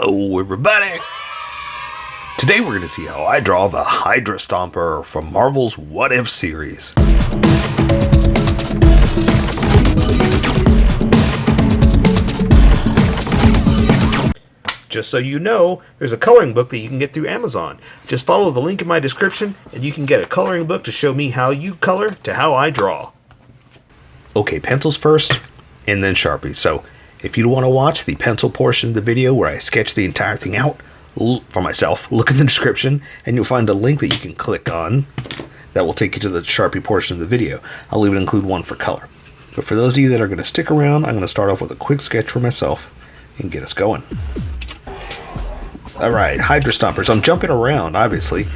Hello everybody! Today we're going to see how I draw the Hydra Stomper from Marvel's What If series. Just so you know, there's a coloring book that you can get through Amazon. Just follow the link in my description and you can get a coloring book to show me how you color to how I draw. Okay, pencils first and then Sharpies. So if you want to watch the pencil portion of the video where I sketch the entire thing out for myself, look in the description and you'll find a link that you can click on that will take you to the Sharpie portion of the video. I'll even include one for color. But for those of you that are going to stick around, I'm going to start off with a quick sketch for myself and get us going. Alright, Hydra Stompers. I'm jumping around, obviously.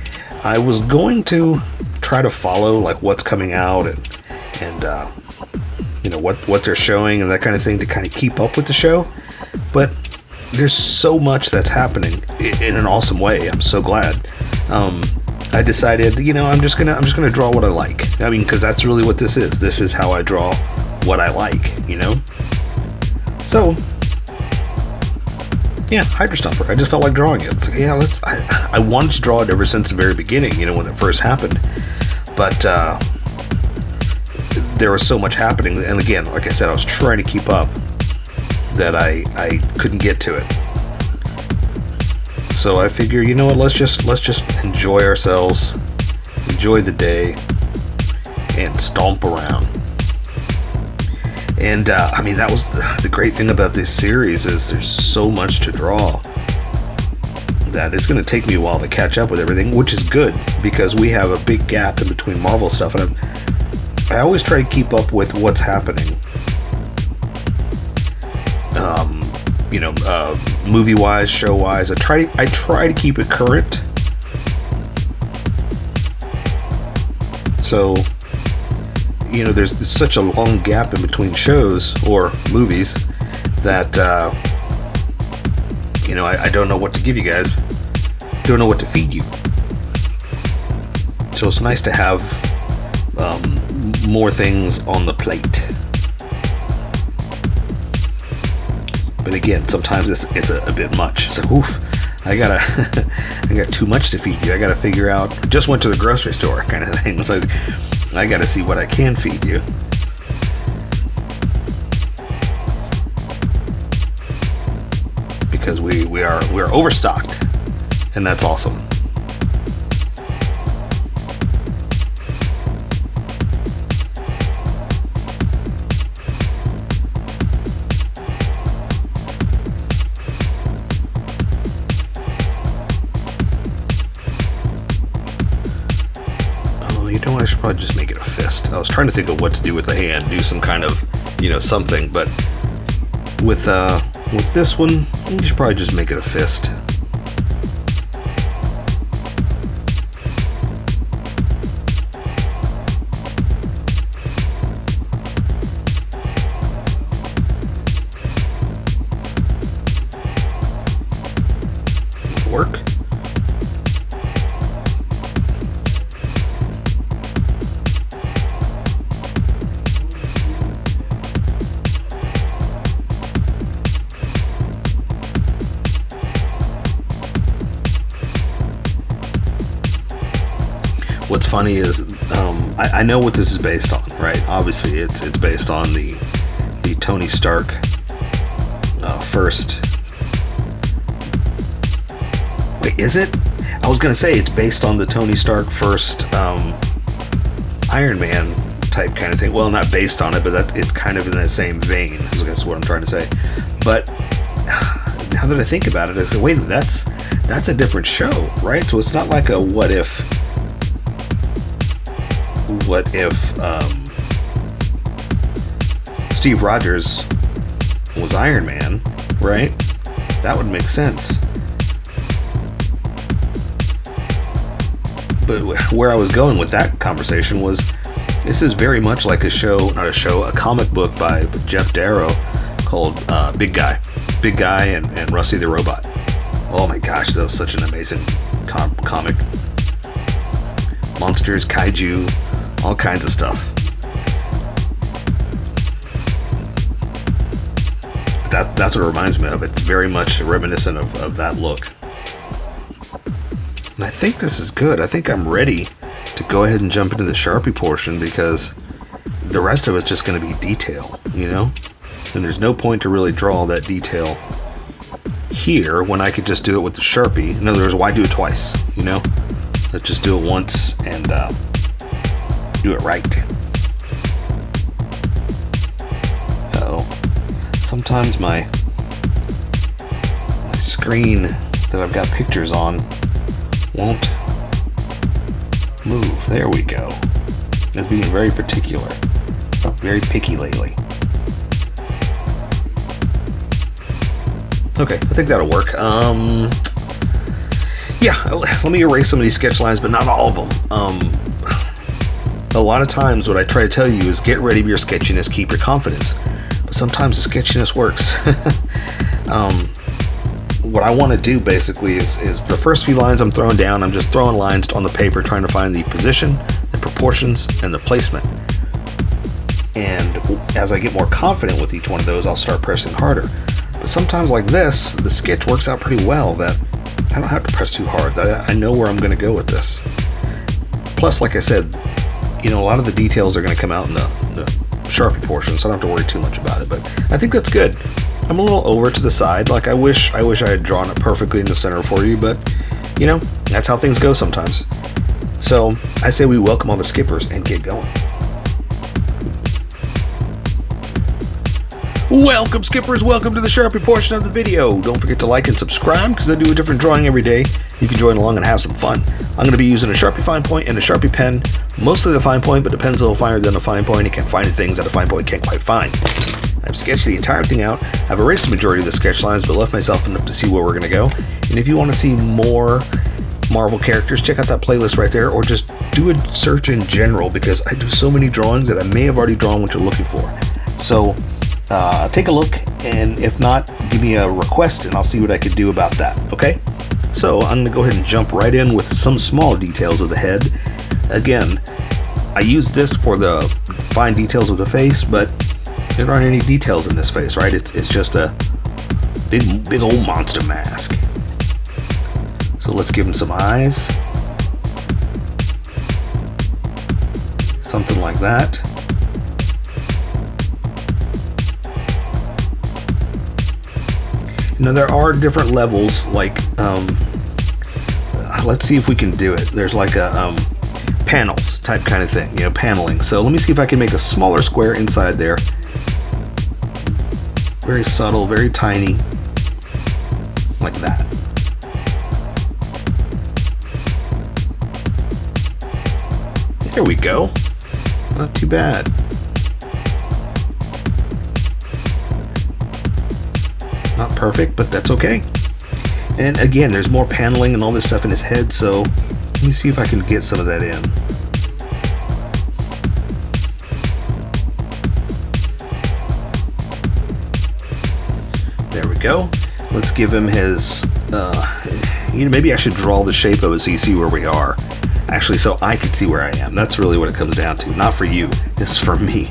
I was going to try to follow like what's coming out and you know what they're showing and that kind of thing to kind of keep up with the show, but there's so much that's happening in an awesome way. I'm so glad. I decided, you know, I'm just gonna draw what I like. I mean, because that's really what this is. This is how I draw what I like, you know. So yeah, Hydra Stomper. I just felt like drawing it. It's like, yeah, I wanted to draw it ever since the very beginning, you know, when it first happened, but there was so much happening, and again, like I said, I was trying to keep up that I couldn't get to it. So I figure, you know what, let's just enjoy ourselves, enjoy the day, and stomp around. And I mean, that was the great thing about this series, is there's so much to draw that it's going to take me a while to catch up with everything, which is good because we have a big gap in between Marvel stuff, and I always try to keep up with what's happening, you know, movie-wise, show-wise. I try to keep it current. So, you know, there's such a long gap in between shows or movies that, you know, I don't know what to give you guys. Don't know what to feed you. So it's nice to have more things on the plate. But again, sometimes it's a bit much. So oof, I got too much to feed you. I gotta figure out, just went to the grocery store kind of thing. So I gotta see what I can feed you. Because we're overstocked, and that's awesome. You know what, I should probably just make it a fist. I was trying to think of what to do with the hand, do some kind of, you know, something, but with this one, you should probably just make it a fist. Work. What's funny is I know what this is based on, right? Obviously, it's based on the Tony Stark first. Wait, is it? I was gonna say it's based on the Tony Stark first Iron Man type kind of thing. Well, not based on it, but it's kind of in that same vein. I guess what I'm trying to say. But now that I think about it, I say, wait, that's a different show, right? So it's not like a what if Steve Rogers was Iron Man, right? That would make sense. But where I was going with that conversation was, this is very much like a comic book by Jeff Darrow called Big Guy and Rusty the Robot. Oh my gosh, that was such an amazing comic. Monsters, kaiju, all kinds of stuff. That's what it reminds me of. It's very much reminiscent of that look. And I think this is good. I think I'm ready to go ahead and jump into the Sharpie portion, because the rest of it's just going to be detail, you know? And there's no point to really draw all that detail here when I could just do it with the Sharpie. In other words, why do it twice, you know? Let's just do it once and do it right. Uh-oh. Sometimes my screen that I've got pictures on won't move. There we go. It's being very particular. Very picky lately. Okay, I think that'll work. Yeah, let me erase some of these sketch lines, but not all of them. A lot of times what I try to tell you is get rid of your sketchiness, keep your confidence. But sometimes the sketchiness works. What I want to do basically is the first few lines I'm throwing down, I'm just throwing lines on the paper trying to find the position, the proportions, and the placement. And as I get more confident with each one of those, I'll start pressing harder. But sometimes like this, the sketch works out pretty well that I don't have to press too hard. I know where I'm going to go with this. Plus, like I said, you know, a lot of the details are going to come out in the Sharpie portion, so I don't have to worry too much about it. But I think that's good. I'm a little over to the side. Like I wish I had drawn it perfectly in the center for you, but you know, that's how things go sometimes. So I say we welcome all the skippers and get going. Welcome skippers, welcome to the Sharpie portion of the video. Don't forget to like and subscribe because I do a different drawing every day. You can join along and have some fun. I'm going to be using a Sharpie fine point and a Sharpie pen, mostly the fine point, but the pen's a little finer than a fine point. It can find things that a fine point can't quite find. I've sketched the entire thing out. I've erased the majority of the sketch lines, but left myself enough to see where we're going to go. And if you want to see more Marvel characters, check out that playlist right there, or just do a search in general, because I do so many drawings that I may have already drawn what you're looking for. So take a look, and if not, give me a request and I'll see what I could do about that, okay? So I'm going to go ahead and jump right in with some small details of the head. Again, I use this for the fine details of the face, but there aren't any details in this face, right? It's just a big old monster mask. So let's give him some eyes. Something like that. Now there are different levels, like, let's see if we can do it. There's like a panels type kind of thing, you know, paneling. So let me see if I can make a smaller square inside there. Very subtle, very tiny, like that. There we go. Not too bad. Not perfect, but that's okay. And again, there's more paneling and all this stuff in his head, so let me see if I can get some of that in. There we go. Let's give him his, you know, maybe I should draw the shape of it so you see where we are. Actually, so I can see where I am. That's really what it comes down to. Not for you. This is for me.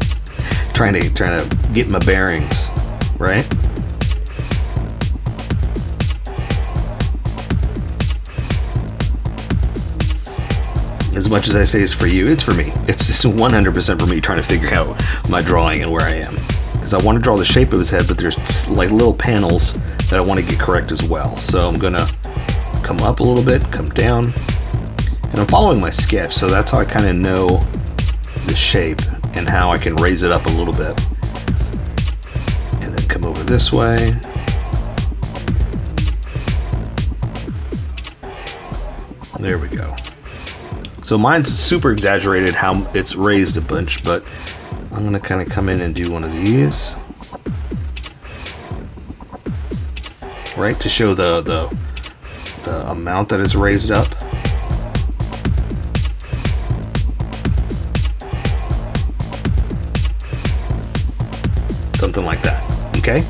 Trying to get my bearings, right? As much as I say it's for you, it's for me. It's just 100% for me trying to figure out my drawing and where I am. Because I want to draw the shape of his head, but there's like little panels that I want to get correct as well. So I'm going to come up a little bit, come down. And I'm following my sketch, so that's how I kind of know the shape and how I can raise it up a little bit. And then come over this way. There we go. So mine's super exaggerated how it's raised a bunch, but I'm going to kind of come in and do one of these. Right, to show the amount that it's raised up. Something like that, okay?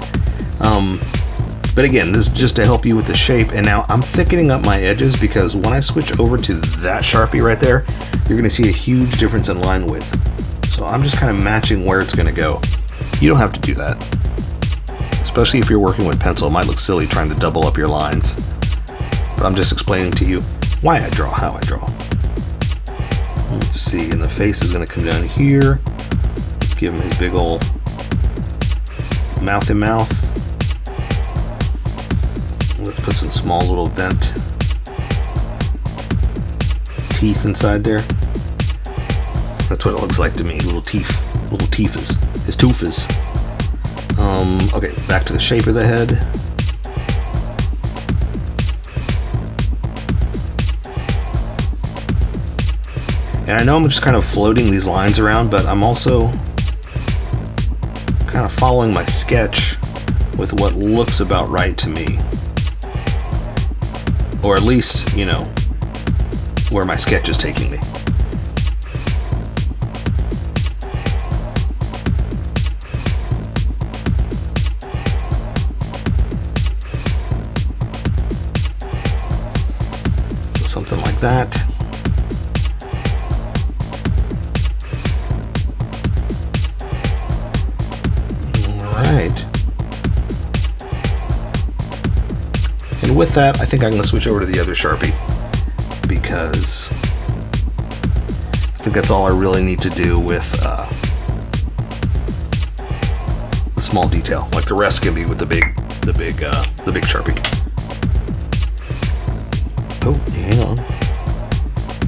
But again, this is just to help you with the shape. And now I'm thickening up my edges because when I switch over to that Sharpie right there, you're going to see a huge difference in line width. So I'm just kind of matching where it's going to go. You don't have to do that. Just especially if you're working with pencil. It might look silly trying to double up your lines, but I'm just explaining to you why I draw, how I draw. Let's see, and the face is going to come down here. Let's give him his big old mouth in mouth. Let's put some small little vent teeth inside there. That's what it looks like to me. Little teeth. Little teeths. His toofs. Okay, back to the shape of the head. And I know I'm just kind of floating these lines around, but I'm also kind of following my sketch with what looks about right to me. Or at least, you know, where my sketch is taking me. So something like that. Alright. And with that, I think I'm going to switch over to the other Sharpie, because I think that's all I really need to do with the small detail. Like the rest can be with the big Sharpie. Oh, hang on.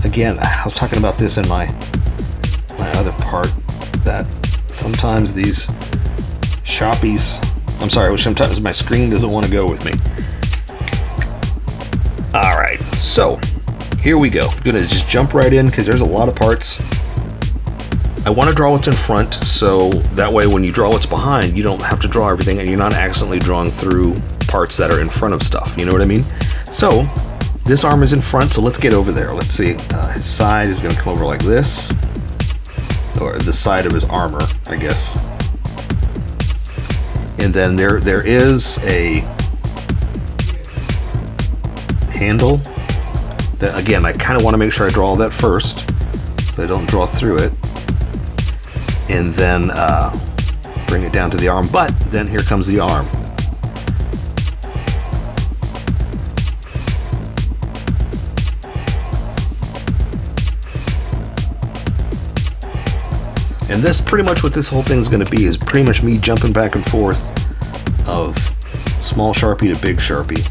Again, I was talking about this in my other part, that sometimes these Sharpies, I'm sorry, sometimes my screen doesn't want to go with me. Alright, so here we go. I'm gonna just jump right in because there's a lot of parts. I want to draw what's in front, so that way when you draw what's behind, you don't have to draw everything and you're not accidentally drawing through parts that are in front of stuff. You know what I mean? So this arm is in front, so let's get over there. Let's see. His side is going to come over like this, or the side of his armor, I guess. And then there is a handle that, again, I kind of want to make sure I draw all that first so I don't draw through it, and then bring it down to the arm. But then here comes the arm. And that's pretty much what this whole thing is going to be, is pretty much me jumping back and forth of small Sharpie to big Sharpie.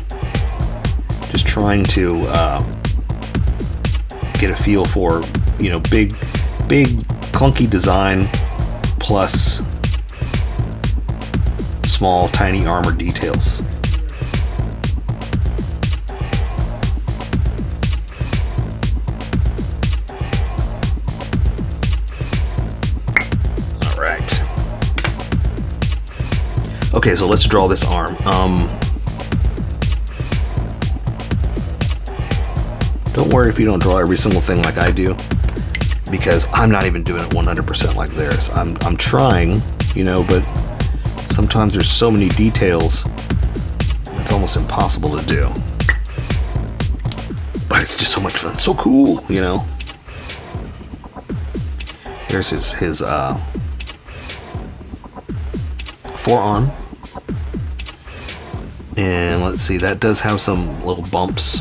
Just trying to get a feel for, you know, big clunky design plus small tiny armor details. Okay, so let's draw this arm. Don't worry if you don't draw every single thing like I do, because I'm not even doing it 100% like theirs. I'm trying, you know, but sometimes there's so many details it's almost impossible to do. But it's just so much fun, so cool, you know. Here's his forearm. And let's see, that does have some little bumps.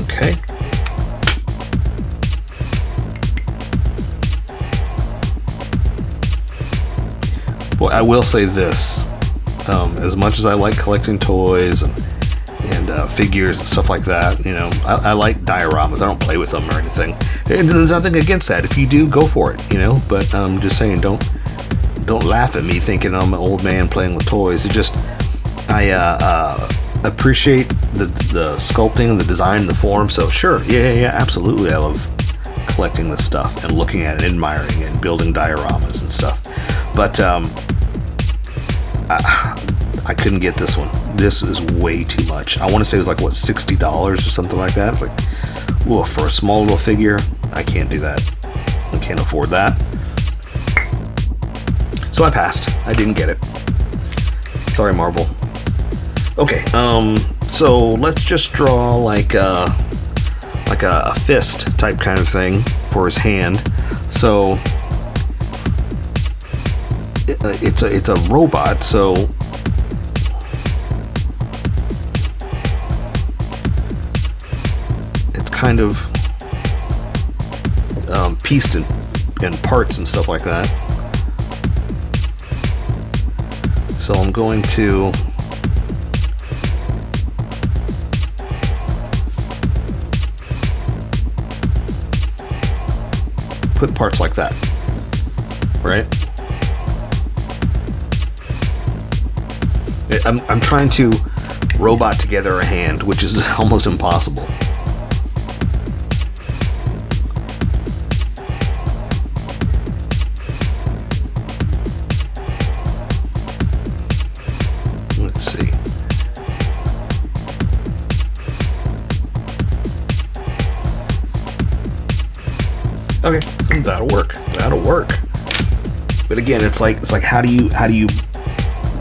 Okay. Well, I will say this. As much as I like collecting toys and figures and stuff like that, you know, I like dioramas. I don't play with them or anything. And there's nothing against that. If you do, go for it, you know. But I'm just saying, don't laugh at me thinking I'm an old man playing with toys. It just, I appreciate the sculpting and the design and the form. So sure, yeah, absolutely. I love collecting this stuff and looking at it, admiring it, and building dioramas and stuff. But I couldn't get this one. This is way too much. I want to say it was like, what, $60 or something like that. It's like, whoa, for a small little figure, I can't do that. I can't afford that. So I passed. I didn't get it. Sorry, Marvel. Okay, so let's just draw like a fist type kind of thing for his hand. So it's a robot, so it's kind of pieced in parts and stuff like that. So I'm going to put parts like that, right? I'm trying to robot together a hand, which is almost impossible. Let's see. Okay, so that'll work. That'll work. But again, it's like how do you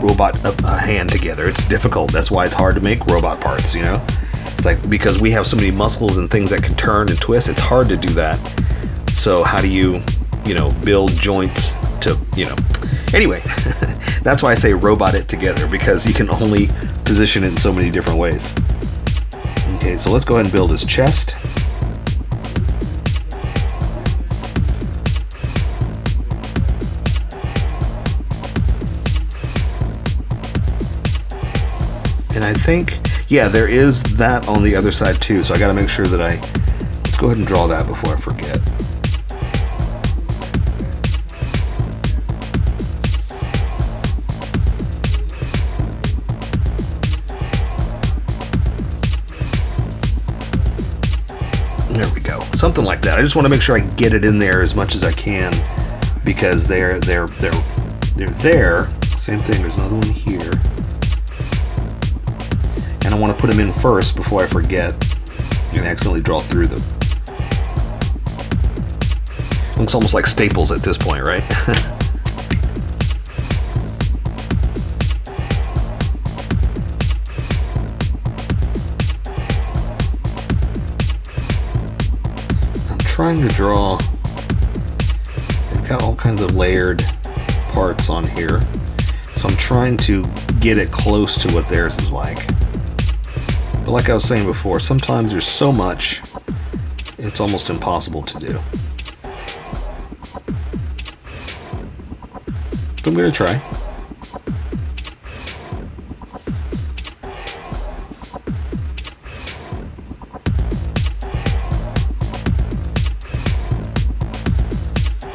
robot a hand together? It's difficult. That's why it's hard to make robot parts, you know? It's like, because we have so many muscles and things that can turn and twist, it's hard to do that. So how do you build joints to, anyway, that's why I say robot it together, because you can only position it in so many different ways. Okay, so let's go ahead and build his chest. And I think, yeah, there is that on the other side too, so I gotta make sure that let's go ahead and draw that before I forget. There we go, something like that. I just want to make sure I get it in there as much as I can, because they're there. Same thing, there's another one here. And I want to put them in first before I forget and accidentally draw through them. Looks almost like staples at this point, right? I'm trying to draw. I've got all kinds of layered parts on here, so I'm trying to get it close to what theirs is like. But like I was saying before, sometimes there's so much, it's almost impossible to do. But I'm going to try.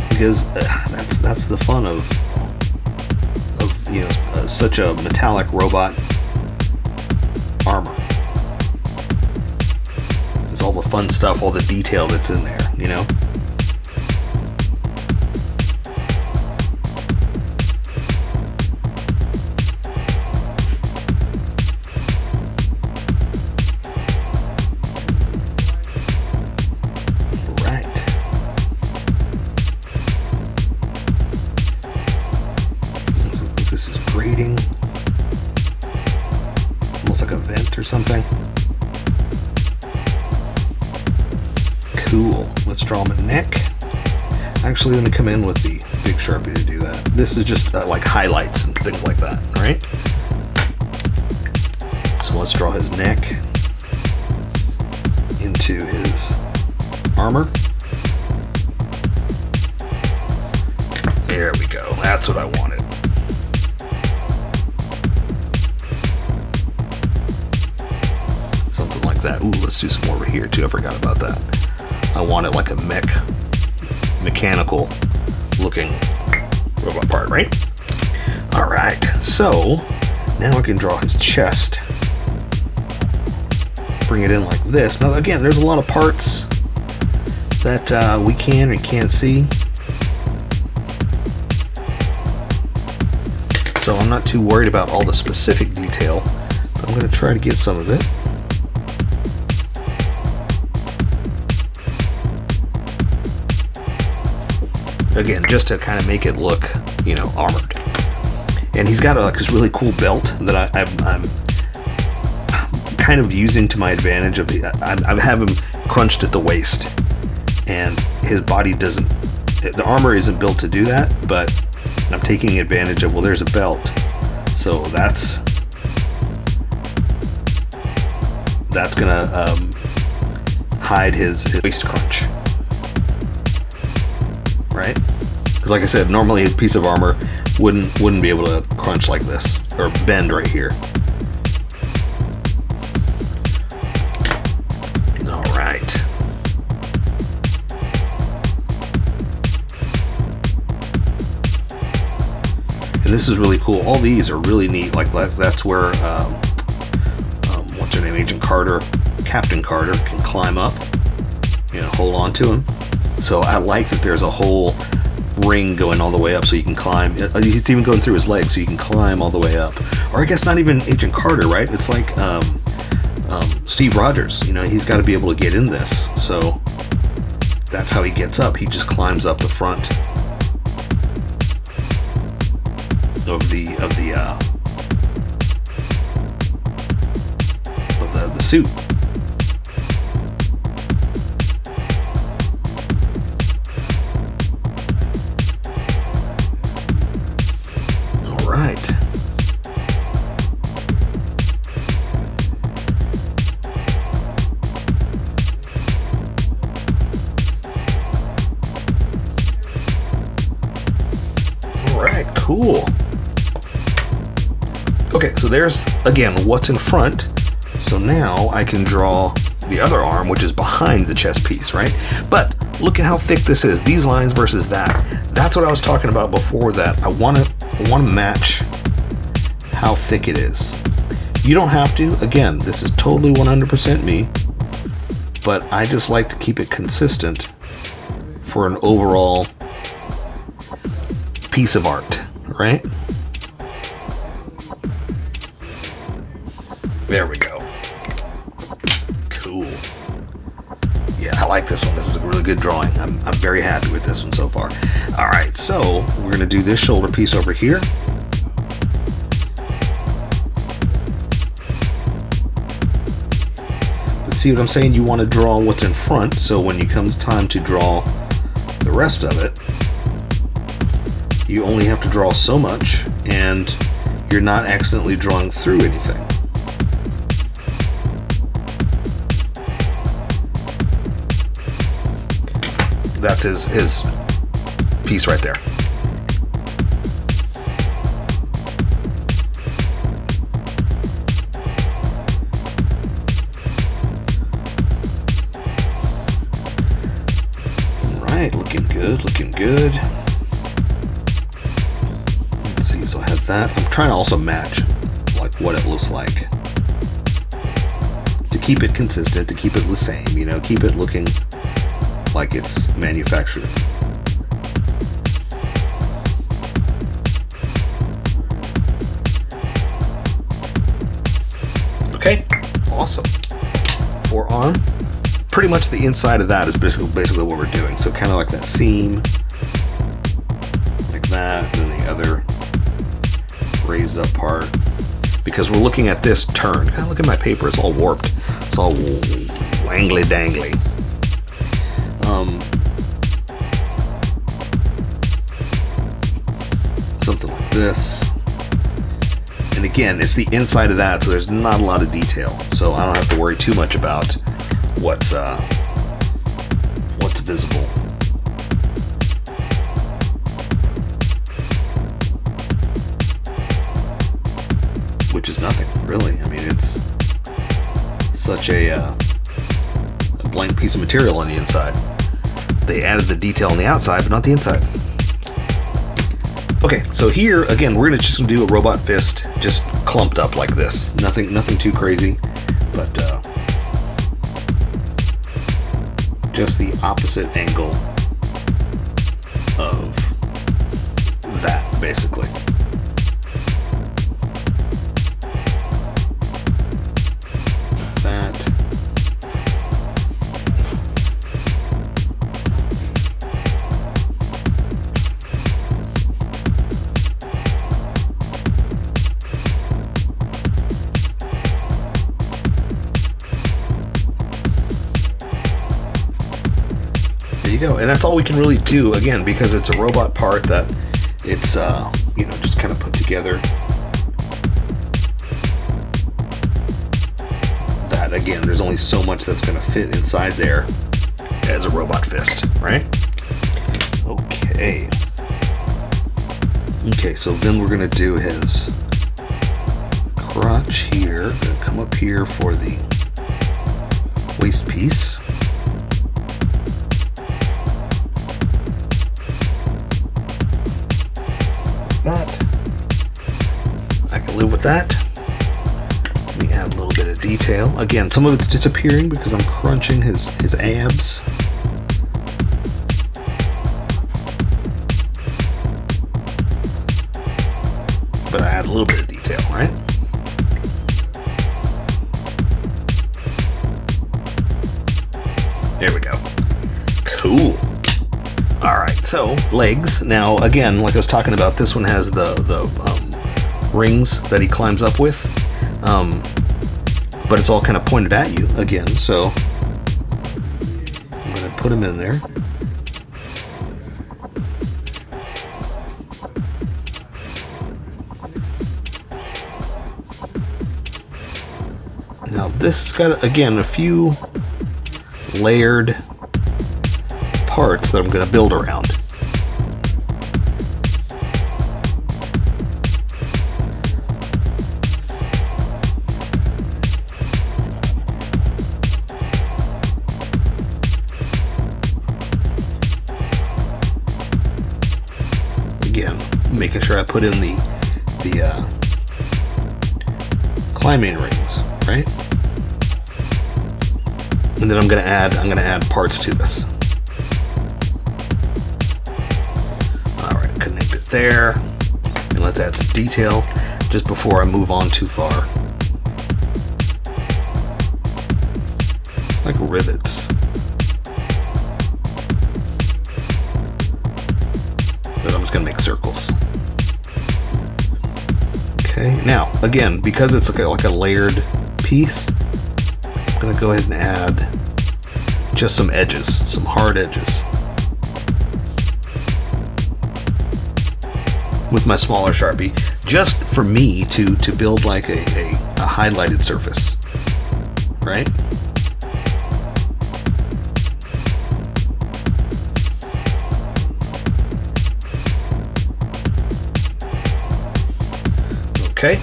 Because that's the fun of such a metallic robot armor. All the fun stuff, all the detail that's in there, Right. So this is grating. Almost like a vent or something. Cool. Let's draw him a neck. Actually, let me come in with the big Sharpie to do that. This is just like highlights and things like that, all right? So let's draw his neck into his armor. There we go. That's what I wanted. Something like that. Ooh, let's do some more over here too. I forgot about that. I want it like a mechanical looking robot part, right? All right, so now I can draw his chest. Bring it in like this. Now again, there's a lot of parts that we can and can't see. So I'm not too worried about all the specific detail, but I'm going to try to get some of it. Again, just to kind of make it look, you know, armored. And he's got like this really cool belt that I'm kind of using to my advantage. I have him crunched at the waist, and his body doesn't, the armor isn't built to do that, but I'm taking advantage of, well, there's a belt, so that's gonna hide his waist crunch, right? Because like I said, normally a piece of armor wouldn't be able to crunch like this, or bend right here. All right. And this is really cool. All these are really neat. Like that's where what's her name, Agent Carter, Captain Carter, can climb up, you know, hold on to him. So I like that there's a whole ring going all the way up, so you can climb. It's even going through his legs, so you can climb all the way up. Or I guess not even Agent Carter, right? It's like Steve Rogers. You know, he's got to be able to get in this. So that's how he gets up. He just climbs up the front of the suit. All right. All right, cool. Okay, so there's, again, what's in front. So now I can draw the other arm, which is behind the chest piece, right? But look at how thick this is. These lines versus that. That's what I was talking about before, that I want to match how thick it is. You don't have to. Again, this is totally 100% me. But I just like to keep it consistent for an overall piece of art, right? There we go. Cool. Yeah, I like this one. This is a really good drawing. I'm very happy with this one so far. All right, so we're gonna do this shoulder piece over here. But see what I'm saying? You want to draw what's in front, so when you come time to draw the rest of it, you only have to draw so much, and you're not accidentally drawing through anything. That's his piece right there. All right, looking good, looking good. Let's see, so I have that. I'm trying to also match like what it looks like, to keep it consistent, to keep it the same, you know, keep it looking like it's manufactured. Okay, awesome. Forearm. Pretty much the inside of that is basically what we're doing. So kind of like that seam, like that, and the other raised up part. Because we're looking at this turn. God, look at my paper, it's all warped. It's all wangly dangly. Something like this. And again, it's the inside of that, so there's not a lot of detail. So I don't have to worry too much about what's visible. Which is nothing, really. I mean, it's such a blank piece of material on the inside. They added the detail on the outside, but not the inside. Okay, so here again, we're just gonna do a robot fist, just clumped up like this. Nothing too crazy, but just the opposite angle of that, basically. you go. And that's all we can really do, again, because it's a robot part that it's, you know, just kind of put together. That, again, there's only so much that's going to fit inside there as a robot fist, right? Okay. Okay, so then we're going to do his crotch here. Going to come up here for the waist piece. That. I can live with that. Let me add a little bit of detail. Again, some of it's disappearing because I'm crunching his abs. But I add a little bit of detail, right? There we go. Cool. All right, so legs. Now, again, like I was talking about, this one has the rings that he climbs up with, but it's all kind of pointed at you again. So I'm going to put him in there. Now this has got, again, a few layered parts that I'm going to build around. Again, making sure I put in the climbing rings, right? And then I'm going to add parts to this. All right, connect it there, and let's add some detail just before I move on too far. It's like rivets, but I'm just going to make circles. Okay, now again, because it's like a layered piece, I'm going to go ahead and add just some edges, some hard edges, with my smaller Sharpie, just for me to build like a highlighted surface, right? Okay.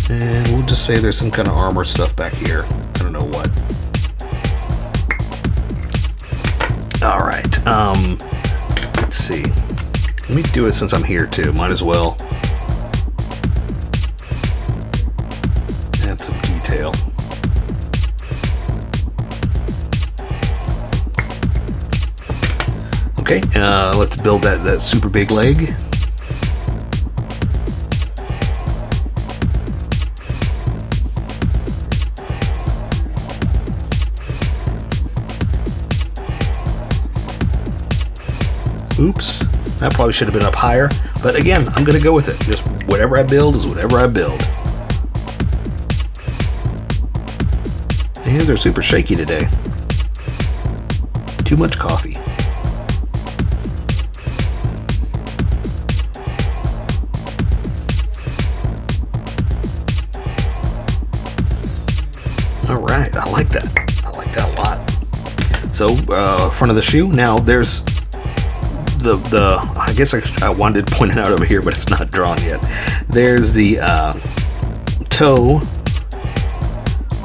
And we'll just say there's some kind of armor stuff back here. I don't know what. All right. Let's see. Let me do it since I'm here too. Might as well add some detail. Okay. Let's build that super big leg. Oops, that probably should have been up higher, but again, I'm gonna go with it. Just whatever I build is whatever I build. My hands are super shaky today. Too much coffee. All right, I like that. I like that a lot. So, front of the shoe. Now, there's I guess I wanted to point it out over here, but it's not drawn yet. There's the toe,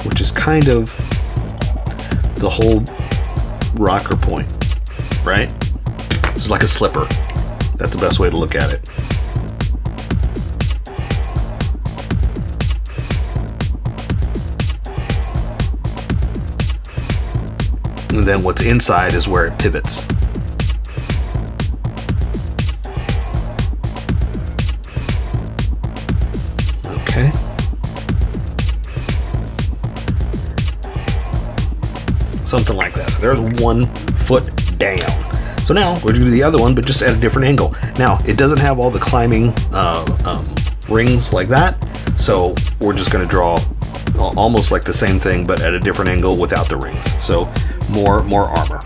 which is kind of the whole rocker point, right? It's like a slipper. That's the best way to look at it. And then what's inside is where it pivots. Okay. Something like that. So there's 1 foot down. So now we're going to do the other one, but just at a different angle. Now, it doesn't have all the climbing rings like that, so we're just going to draw almost like the same thing, but at a different angle without the rings. So more armor.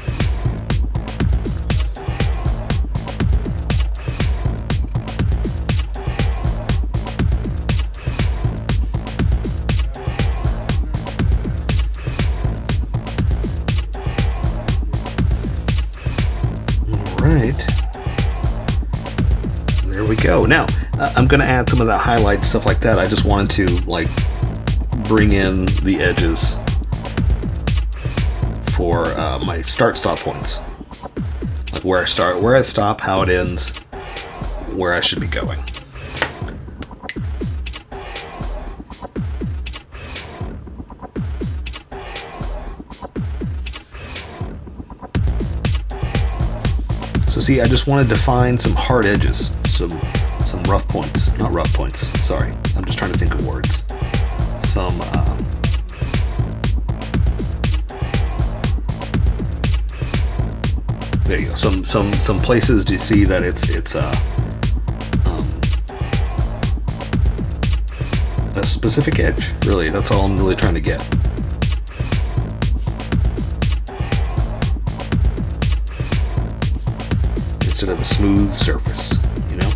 go. Now, I'm going to add some of that highlight stuff like that. I just wanted to like bring in the edges for my start-stop points. Like where I start, where I stop, how it ends, where I should be going. So see, I just want to define some hard edges, some rough points, not rough points, sorry. I'm just trying to think of words. Some, there you go, some places to see that it's a specific edge, really, that's all I'm really trying to get. Instead of a smooth surface, you know?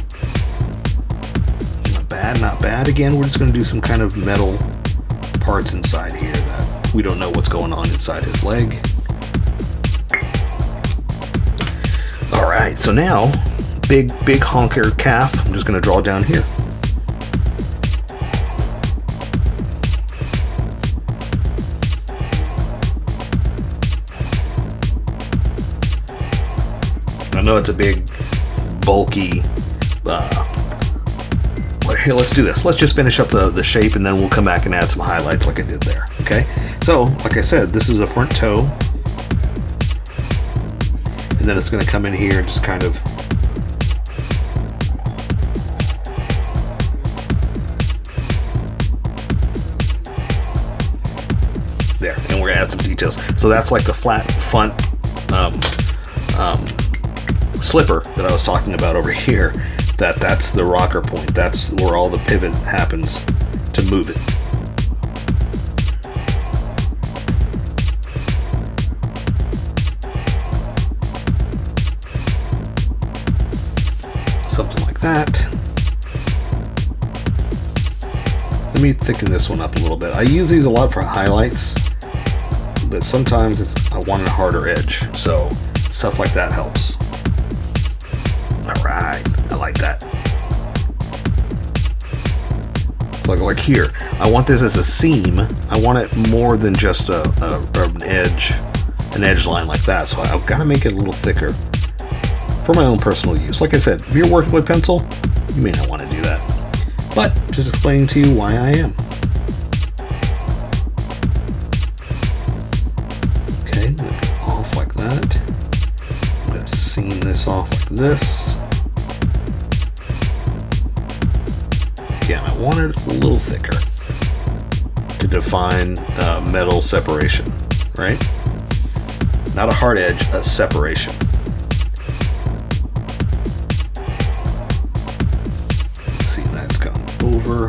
Not bad, not bad. Again, we're just going to do some kind of metal parts inside here that we don't know what's going on inside his leg. Alright, so now, big honker calf, I'm just going to draw down here. I know it's a big, bulky, here, let's do this. Let's just finish up the shape and then we'll come back and add some highlights like I did there, okay? So, like I said, this is a front toe. And then it's gonna come in here and just kind of there, and we're gonna add some details. So that's like the flat front slipper that I was talking about over here. That's the rocker point. That's where all the pivot happens to move it. Something like that. Let me thicken this one up a little bit. I use these a lot for highlights, but sometimes I want a harder edge, so stuff like that helps. Alright, I like that. Like here, I want this as a seam. I want it more than just an edge line like that, so I've got to make it a little thicker for my own personal use. Like I said, if you're working with pencil, you may not want to do that, but just explaining to you why I am. Okay, I'm going to go off like that. I'm going to seam this off like this. Again, I want it a little thicker to define metal separation, right? Not a hard edge, a separation. Let's see, that's gone over.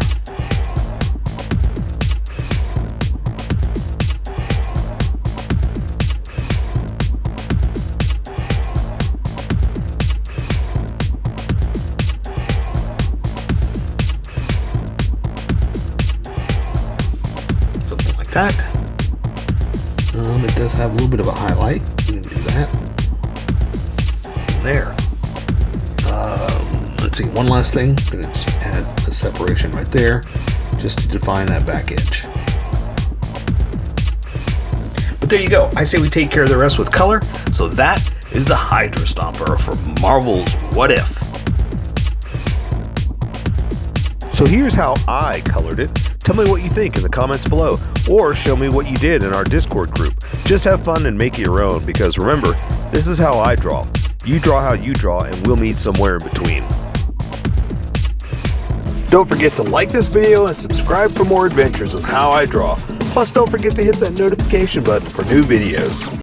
That. It does have a little bit of a highlight. We can do that. There. Let's see, one last thing. I'm going to just add a separation right there, just to define that back edge. But there you go. I say we take care of the rest with color. So that is the Hydra Stomper from Marvel's What If. So here's how I colored it. Tell me what you think in the comments below, or show me what you did in our Discord group. Just have fun and make it your own, because remember, this is how I draw. You draw how you draw, and we'll meet somewhere in between. Don't forget to like this video and subscribe for more adventures of How I Draw. Plus, don't forget to hit that notification button for new videos.